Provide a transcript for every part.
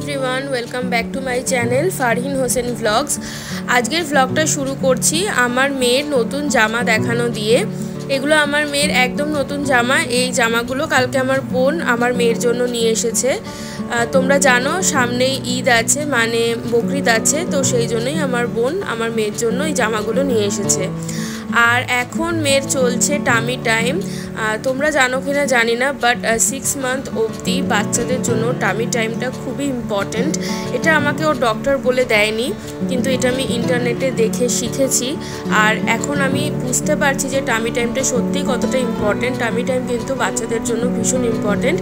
Everyone, welcome back to my channel Farhin Hossain vlogs. আজকের ভ্লগটা শুরু করছি আমার মেয়ের নতুন জামা দেখানো দিয়ে। এগুলো আমার মেয়ের একদম নতুন জামা। এই জামাগুলো কালকে আমার বোন আমার মেয়ের জন্য নিয়ে এসেছে। তোমরা জানো সামনেই ঈদ আছে, মানে বকরিদ আছে, তো সেই জন্যই আমার বোন আমার মেয়ের জন্য এই জামাগুলো নিয়ে এসেছে। আর এখন মেয়ের চলছে টামি টাইম। তোমরা জানো কি না জানি না, বাট 6 মান্থ অবধি বাচ্চাদের জন্য টামি টাইমটা খুবই ইম্পর্ট্যান্ট। এটা আমাকে ওর ডক্টর বলে দেয়নি, কিন্তু এটা আমি ইন্টারনেটে দেখে শিখেছি। আর এখন আমি বুঝতে পারছি যে টামি টাইমটা সত্যিই কতটা ইম্পর্ট্যান্ট। টামি টাইম কিন্তু বাচ্চাদের জন্য ভীষণ ইম্পর্ট্যান্ট।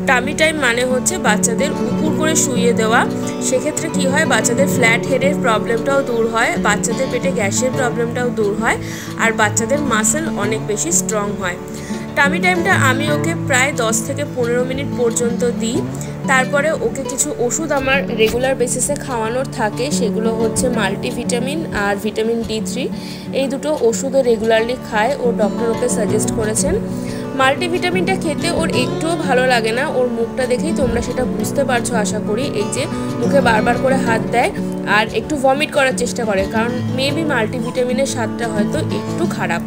টামি টাইম মানে হচ্ছে বাচ্চাদের উপর করে শুইয়ে দেওয়া। সেক্ষেত্রে কি হয়, বাচ্চাদের ফ্ল্যাট হেডের প্রবলেমটাও দূর হয়, বাচ্চাদের পেটে গ্যাসের প্রবলেমটাও দূর হয়, আর বাচ্চাদের মাসেল অনেক বেশি স্ট্রং হয়। টামি টাইমটা আমি ওকে প্রায় 10 থেকে 15 মিনিট পর্যন্ত দিই। তারপরে ওকে কিছু ওষুধ আমার রেগুলার বেসিসে খাওয়ানোর থাকে, সেগুলো হচ্ছে মাল্টিভিটামিন আর ভিটামিন D3। এই দুটো ওষুধও রেগুলারলি খায়, ওর ডক্টর ওকে সাজেস্ট করেছেন। মাল্টিভিটামিনটা খেতে ওর একটুও ভালো লাগে না, ওর মুখটা দেখেই তোমরা সেটা বুঝতে পারছো আশা করি। এই যে মুখে বারবার করে হাত দেয় আর একটু ভমিট করার চেষ্টা করে, কারণ মেবি মাল্টিভিটামিনের স্বাদটা হয়তো একটু খারাপ।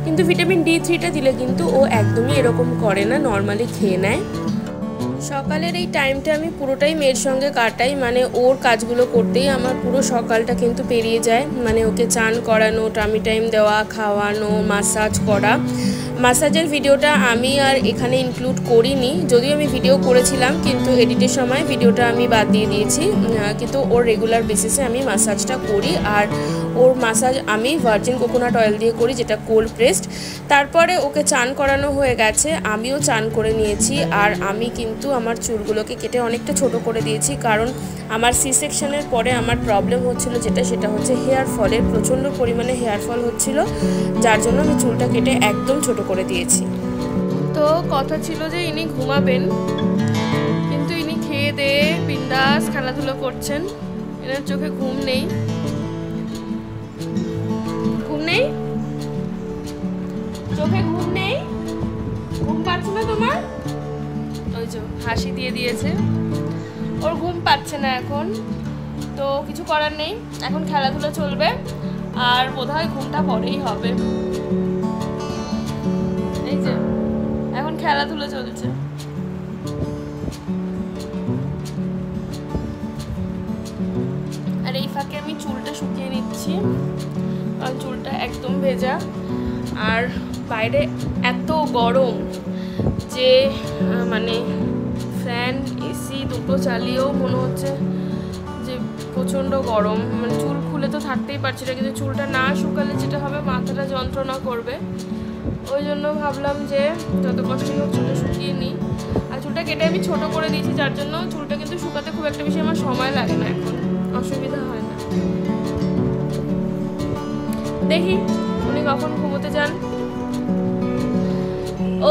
কিন্তু ভিটামিন D3টা দিলে কিন্তু ও একদমই এরকম করে না, নর্মালি খেয়ে নেয়। সকালের এই টাইমটা আমি পুরোটাই মেয়ের সঙ্গে কাটাই, মানে ওর কাজগুলো করতেই আমার পুরো সকালটা কিন্তু পেরিয়ে যায়। মানে ওকে চান করানো, টামি টাইম দেওয়া, খাওয়ানো, মাসাজ করা। মাসাজের ভিডিওটা আমি আর এখানে ইনক্লুড করিনি, যদিও আমি ভিডিও করেছিলাম, কিন্তু এডিটের সময় ভিডিওটা আমি বাদ দিয়ে দিয়েছি। কিন্তু ওর রেগুলার বেসিসে আমি মাসাজটা করি, আর ওর মাসাজ আমি ভার্জিন কোকোনাট অয়েল দিয়ে করি, যেটা কোল্ড প্রেসড। তারপরে ওকে চান করানো হয়ে গেছে, আমিও চান করে নিয়েছি। আর আমি কিন্তু আমার চুলগুলোকে কেটে অনেকটা ছোট করে দিয়েছি, কারণ আমার সি সেকশনের পরে আমার প্রবলেম হচ্ছিল সেটা হচ্ছে হেয়ার ফলের, প্রচণ্ড পরিমাণে হেয়ার ফল হচ্ছিল, যার জন্য আমি চুলটা কেটে একদম ছোট করে দিয়েছি। তো কথা ছিল যে ইনি ঘুমাবেন, কিন্তু ইনি খেয়ে দিয়ে বিন্দাস খেলাধুলো করছেন। এনার চোখে ঘুম নেই, চোখে ঘুম নেই, ঘুম পাচ্ছে না তোমার? ওই যে হাসি দিয়ে দিয়েছে, ওর ঘুম পাচ্ছে না এখন। তো কিছু করার নেই, এখন খেলাধুলো চলবে, আর বোধহয় ঘুমটা পরেই হবে। এই যে এখন খেলাধুলো চলছে। আর এই ফাঁকে আমি চুলটা শুকিয়ে নিচ্ছি, কারণ চুলটা একদম ভেজা। আর বাইরে এত গরম যে মানে ফ্যান এসি দুটো চালিয়েও মনে হচ্ছে যে প্রচণ্ড গরম। মানে চুল খুলে তো থাকতেই পারছি না, কিন্তু চুলটা না শুকালে যেটা হবে, মাথাটা যন্ত্রণা করবে। ওই জন্য ভাবলাম যে যত কষ্টই হোক চুলটা শুকিয়ে নিই। আর চুলটা কেটে আমি ছোট করে দিয়েছি, যার জন্য চুলটা কিন্তু শুকাতে খুব একটা বেশি আমার সময় লাগে না, এখন অসুবিধা হয় না। দেখি উনি কখন ঘুমোতে যান।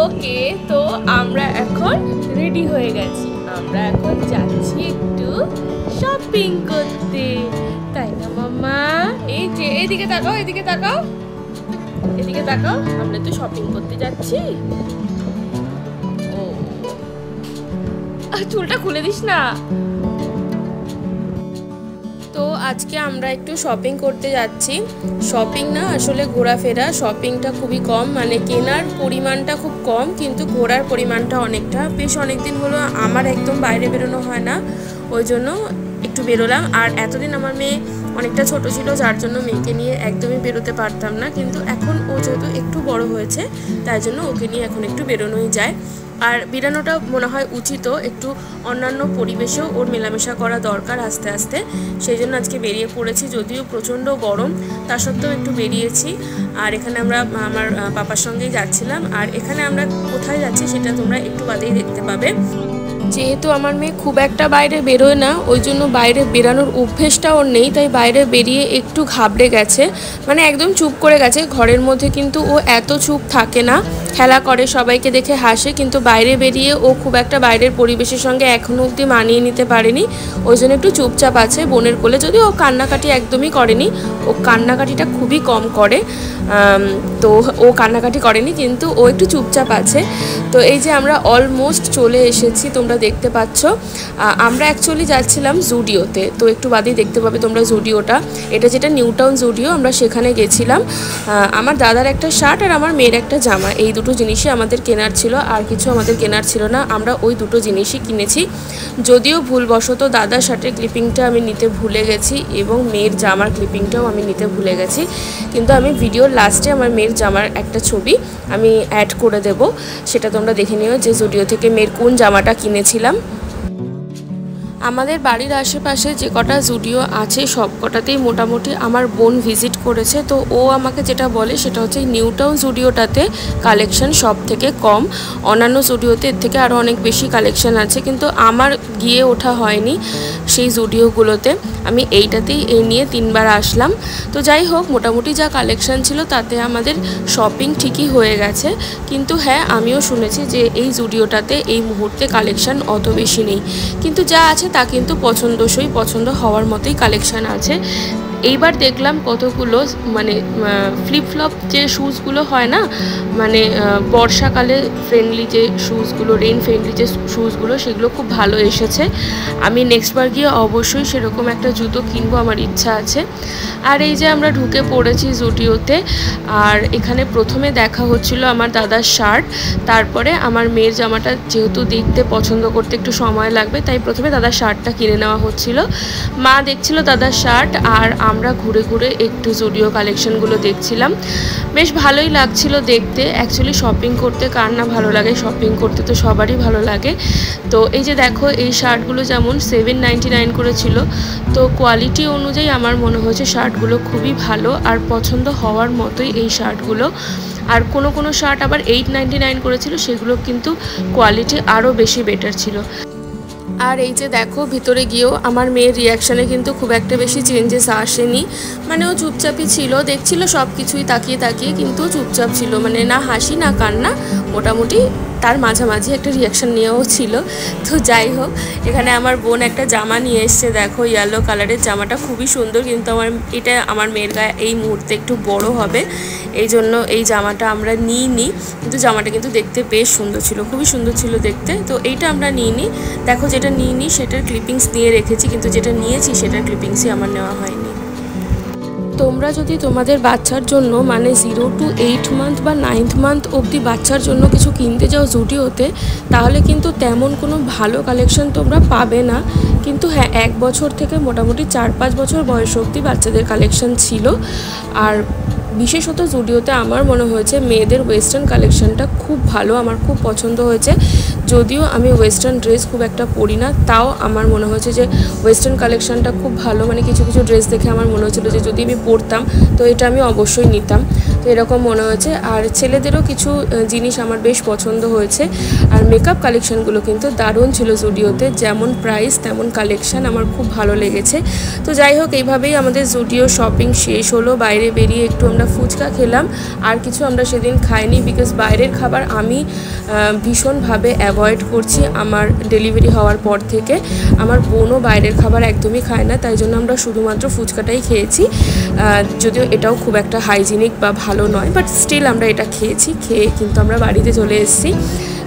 ওকে, তো আমরা এখন রেডি হয়ে গেছি, আমরা এখন যাচ্ছি একটু শপিং করতে, তাই না মাম্মা? এই যে এইদিকে তাকাও, এদিকে তাকাও, এদিকে তাকাও, আমরা তো শপিং করতে যাচ্ছি। ও চুলটা খুলে দিস না। তো আজকে আমরা একটু শপিং করতে যাচ্ছি। শপিং না, আসলে ঘোরাফেরা। শপিংটা খুবই কম, মানে কেনার পরিমাণটা খুব কম, কিন্তু ঘোরার পরিমাণটা অনেকটা। বেশ অনেকদিন হলো আমার একদম বাইরে বেরোনো হয় না, ওই জন্য একটু বেরোলাম। আর এতদিন আমার মেয়ে অনেকটা ছোট ছিল, যার জন্য মেয়েকে নিয়ে একদমই বেরোতে পারতাম না, কিন্তু এখন ও যেহেতু একটু বড় হয়েছে, তাই জন্য ওকে নিয়ে এখন একটু বেরোনোই যায়। আর বেরানোটা মনে হয় উচিত, একটু অন্যান্য পরিবেশেও ওর মেলামেশা করা দরকার আস্তে আস্তে। সেই জন্য আজকে বেরিয়ে পড়েছি, যদিও প্রচণ্ড গরম, তা সত্ত্বেও একটু বেরিয়েছি। আর এখানে আমরা আমার পাপার সঙ্গেই যাচ্ছিলাম। আর এখানে আমরা কোথায় যাচ্ছি সেটা তোমরা একটু বাদেই দেখতে পাবে। যেহেতু আমার মেয়ে খুব একটা বাইরে বেরোয় না, ওই জন্য বাইরে বেরানোর অভ্যেসটা ওর নেই, তাই বাইরে বেরিয়ে একটু ঘাবড়ে গেছে, মানে একদম চুপ করে গেছে। ঘরের মধ্যে কিন্তু ও এত চুপ থাকে না, খেলা করে, সবাইকে দেখে হাসে, কিন্তু বাইরে বেরিয়ে ও খুব একটা বাইরের পরিবেশের সঙ্গে এখনও অবধি মানিয়ে নিতে পারেনি। ওই জন্য একটু চুপচাপ আছে বোনের কোলে। যদিও ও কান্নাকাটি একদমই করেনি, ও কান্নাকাটিটা খুবই কম করে, তো ও কান্নাকাটি করেনি, কিন্তু ও একটু চুপচাপ আছে। তো এই যে আমরা অলমোস্ট চলে এসেছি, তোমরা দেখতে পাচ্ছ। আমরা অ্যাকচুয়ালি যাচ্ছিলাম জুডিওতে, তো একটু বাদেই দেখতে পাবে তোমরা জুডিওটা। এটা যেটা নিউ টাউন জুডিও, আমরা সেখানে গেছিলাম। আমার দাদার একটা শার্ট আর আমার মেয়ের একটা জামা, এই দুটো জিনিসই আমাদের কেনার ছিল, আর কিছু আমাদের কেনার ছিল না। আমরা ওই দুটো জিনিসই কিনেছি। যদিও ভুলবশত দাদার শার্টের ক্লিপিংটা আমি নিতে ভুলে গেছি এবং মেয়ের জামার ক্লিপিংটাও আমি নিতে ভুলে গেছি, কিন্তু আমি ভিডিওর লাস্টে আমার মেয়ের জামার একটা ছবি আমি অ্যাড করে দেব, সেটা তোমরা দেখে নিও যে জুডিও থেকে মেয়ের কোন জামাটা কিনেছিলাম। আমাদের বাড়ির আশেপাশে যে কটা জুডিও আছে সব কটাতেই মোটামুটি আমার বোন ভিজিট করেছে। তো ও আমাকে যেটা বলে সেটা হচ্ছে নিউ টাউন জুডিওটাতে কালেকশন সব থেকে কম, অন্যান্য জুডিওতে এর থেকে আরও অনেক বেশি কালেকশন আছে, কিন্তু আমার গিয়ে ওঠা হয়নি সেই জুডিওগুলোতে। আমি এইটাতেই এই নিয়ে 3 বার আসলাম। তো যাই হোক, মোটামুটি যা কালেকশন ছিল তাতে আমাদের শপিং ঠিকই হয়ে গেছে, কিন্তু হ্যাঁ আমিও শুনেছি যে এই জুডিওটাতে এই মুহূর্তে কালেকশন অত বেশি নেই, কিন্তু যা আছে তা কিন্তু পছন্দসই, পছন্দ হওয়ার মতোই কালেকশান আছে। এইবার দেখলাম কতগুলো মানে ফ্লিপফ্লপ যে শ্যুজগুলো হয় না, মানে বর্ষাকালে ফ্রেন্ডলি যে শ্যুজগুলো, রেইন ফ্রেন্ডলি যে শ্যুজগুলো, সেগুলো খুব ভালো এসেছে। আমি নেক্সটবার গিয়ে অবশ্যই সেরকম একটা জুতো কিনবো, আমার ইচ্ছা আছে। আর এই যে আমরা ঢুকে পড়েছি জুডিওতে, আর এখানে প্রথমে দেখা হচ্ছিল আমার দাদার শার্ট, তারপরে আমার মেয়ের জামাটা যেহেতু দেখতে পছন্দ করতে একটু সময় লাগবে, তাই প্রথমে দাদার শার্টটা কিনে নেওয়া হচ্ছিল। মা দেখছিল দাদার শার্ট, আর আমরা ঘুরে ঘুরে একটু জুডিও কালেকশনগুলো দেখছিলাম। বেশ ভালোই লাগছিল দেখতে। অ্যাকচুয়ালি শপিং করতে কার না ভালো লাগে, শপিং করতে তো সবারই ভালো লাগে। তো এই যে দেখো, এই শার্টগুলো যেমন 799 করে ছিল, তো কোয়ালিটি অনুযায়ী আমার মনে হয়েছে শার্টগুলো খুবই ভালো আর পছন্দ হওয়ার মতোই এই শার্টগুলো। আর কোনো শার্ট আবার 899 করেছিল, সেগুলো কিন্তু কোয়ালিটি আরও বেশি বেটার ছিল। আর এই যে দেখো, ভিতরে গিয়েও আমার মেয়ের রিয়াকশানে কিন্তু খুব একটা বেশি চেঞ্জেস আসেনি, মানে ও চুপচাপই ছিল, দেখছিল সব কিছুই তাকিয়ে তাকিয়ে, কিন্তু চুপচাপ ছিল, মানে না হাসি না কান্না, মোটামুটি তার মাঝামাঝি একটা রিয়াকশান নিয়েও ছিল। তো যাই হোক, এখানে আমার বোন একটা জামা নিয়ে এসছে, দেখো ইয়েলো কালারের জামাটা খুবই সুন্দর, কিন্তু এটা আমার মেয়ের গায়ে এই মুহূর্তে একটু বড় হবে, এই জন্য এই জামাটা আমরা নিইনি, কিন্তু জামাটা কিন্তু দেখতে বেশ সুন্দর ছিল, খুবই সুন্দর ছিল দেখতে। তো এইটা আমরা নিইনি, দেখো যেটা নিইনি সেটার ক্লিপিংস নিয়ে রেখেছি, কিন্তু যেটা নিয়েছি সেটার ক্লিপিংসই আমার নেওয়া হয়নি। তোমরা যদি তোমাদের বাচ্চার জন্য মানে 0 to 8 মান্থ বা 9th মান্থ অবধি বাচ্চার জন্য কিছু কিনতে যাও জুডিওতে, তাহলে কিন্তু তেমন কোনো ভালো কালেকশন তোমরা পাবে না। কিন্তু হ্যাঁ, 1 বছর থেকে মোটামুটি 4-5 বছর বয়স অবধি বাচ্চাদের কালেকশন ছিল। আর বিশেষত জুডিওতে আমার মনে হয়েছে মেয়েদের ওয়েস্টার্ন কালেকশনটা খুব ভালো, আমার খুব পছন্দ হয়েছে। যদিও আমি ওয়েস্টার্ন ড্রেস খুব একটা পরি না, তাও আমার মনে হয়েছে যে ওয়েস্টার্ন কালেকশনটা খুব ভালো, মানে কিছু কিছু ড্রেস দেখে আমার মনে হচ্ছিল যে যদি আমি পরতাম তো এটা আমি অবশ্যই নিতাম, তো এরকম মনে হয়েছে। আর ছেলেদেরও কিছু জিনিস আমার বেশ পছন্দ হয়েছে। আর মেকআপ কালেকশানগুলো কিন্তু দারুণ ছিল জুডিওতে, যেমন প্রাইস তেমন কালেকশান, আমার খুব ভালো লেগেছে। তো যাই হোক, এইভাবেই আমাদের জুডিও শপিং শেষ হলো। বাইরে বেরিয়ে একটু আমরা ফুচকা খেলাম, আর কিছু আমরা সেদিন খাইনি, বিকজ বাইরের খাবার আমি ভীষণভাবে অ্যাভয়েড করছি আমার ডেলিভারি হওয়ার পর থেকে। আমার বোনও বাইরের খাবার একদমই খায় না, তাই জন্য আমরা শুধুমাত্র ফুচকাটাই খেয়েছি। যদিও এটাও খুব একটা হাইজিনিক বা ভালো নয়, বাট স্টিল আমরা এটা খেয়েছি, খেয়ে কিন্তু আমরা বাড়িতে চলে এসেছি।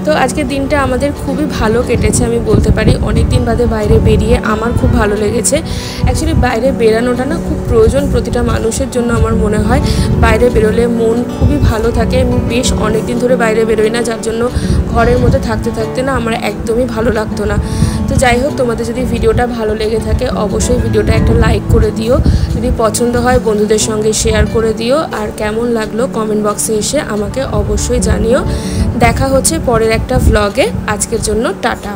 তো আজকের দিনটা আমাদের খুবই ভালো কেটেছে, আমি বলতে পারি। অনেক দিন বাদে বাইরে বেরিয়ে আমার খুব ভালো লেগেছে। অ্যাকচুয়ালি বাইরে বেরানোটা না খুব প্রয়োজন প্রতিটা মানুষের জন্য, আমার মনে হয়। বাইরে বেরোলে মন খুবই ভালো থাকে। আমি বেশ অনেক দিন ধরে বাইরে বেরোই না, যার জন্য ঘরের মধ্যে থাকতে থাকতে না আমার একদমই ভালো লাগতো না। তো যাই হোক, তোমাদের যদি ভিডিওটা ভালো লেগে থাকে অবশ্যই ভিডিওটা একটা লাইক করে দিও, যদি পছন্দ হয় বন্ধুদের সঙ্গে শেয়ার করে দিও, আর কেমন লাগলো কমেন্ট বক্সে এসে আমাকে অবশ্যই জানিও। দেখা হচ্ছে পরের একটা ভ্লগে। আজকের জন্য টাটা।